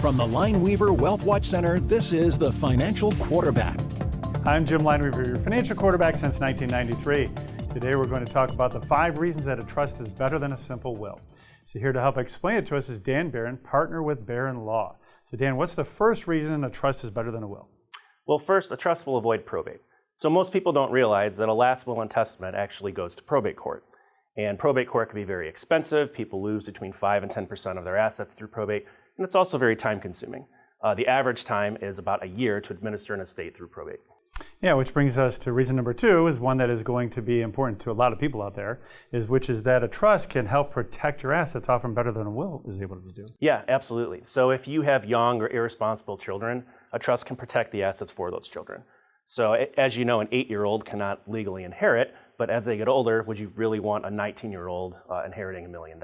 From the Lineweaver Wealth Watch Center, this is the Financial Quarterback. I'm Jim Lineweaver, your financial quarterback since 1993. Today we're going to talk about the 5 reasons that a trust is better than a simple will. So here to help explain it to us is Dan Barron, partner with Barron Law. So Dan, what's the first reason a trust is better than a will? Well, first, a trust will avoid probate. So most people don't realize that a last will and testament actually goes to probate court. And probate court can be very expensive. People lose between 5 and 10% of their assets through probate. And it's also very time consuming. The average time is about a year to administer an estate through probate. Yeah, which brings us to reason number 2, is one that is going to be important to a lot of people out there, which is that a trust can help protect your assets often better than a will is able to do. Yeah, absolutely. So if you have young or irresponsible children, a trust can protect the assets for those children. So as you know, an 8-year-old cannot legally inherit, but as they get older, would you really want a 19-year-old inheriting $1 million?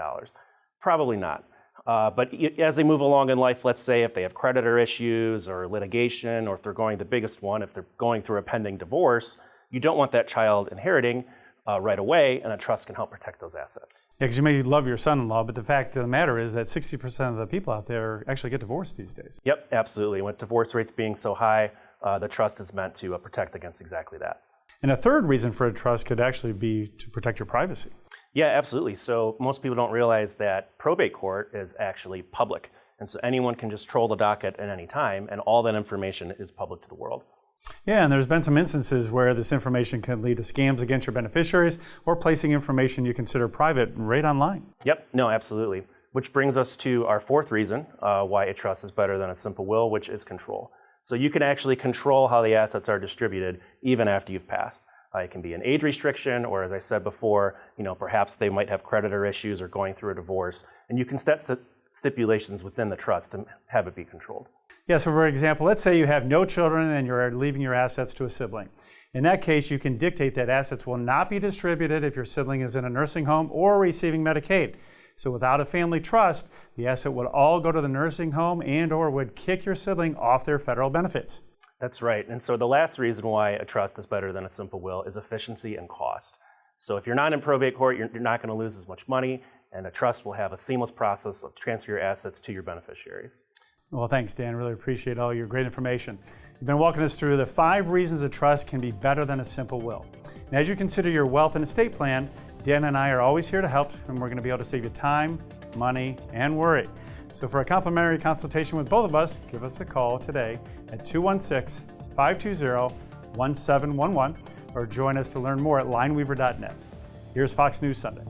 Probably not. But as they move along in life, let's say if they have creditor issues or litigation, or if they're going the biggest one, if they're going through a pending divorce, you don't want that child inheriting right away, and a trust can help protect those assets. Yeah, because you may love your son-in-law, but the fact of the matter is that 60% of the people out there actually get divorced these days. Yep, absolutely. With divorce rates being so high, the trust is meant to protect against exactly that. And a third reason for a trust could actually be to protect your privacy. Yeah, absolutely. So most people don't realize that probate court is actually public. And so anyone can just troll the docket at any time, and all that information is public to the world. Yeah, and there's been some instances where this information can lead to scams against your beneficiaries or placing information you consider private right online. Yep, no, absolutely. Which brings us to our 4th reason why a trust is better than a simple will, which is control. So you can actually control how the assets are distributed even after you've passed. It can be an age restriction, or as I said before, perhaps they might have creditor issues or going through a divorce, and you can set stipulations within the trust to have it be controlled. Yeah, so for example, let's say you have no children and you're leaving your assets to a sibling. In that case, you can dictate that assets will not be distributed if your sibling is in a nursing home or receiving Medicaid. So without a family trust, the asset would all go to the nursing home and or would kick your sibling off their federal benefits. That's right. And so the last reason why a trust is better than a simple will is efficiency and cost. So if you're not in probate court, you're not going to lose as much money, and a trust will have a seamless process of transfer your assets to your beneficiaries. Well, thanks, Dan. Really appreciate all your great information. You've been walking us through the 5 reasons a trust can be better than a simple will. And as you consider your wealth and estate plan, Dan and I are always here to help, and we're going to be able to save you time, money, and worry. So for a complimentary consultation with both of us, give us a call today at 216-520-1711 or join us to learn more at lineweaver.net. Here's Fox News Sunday.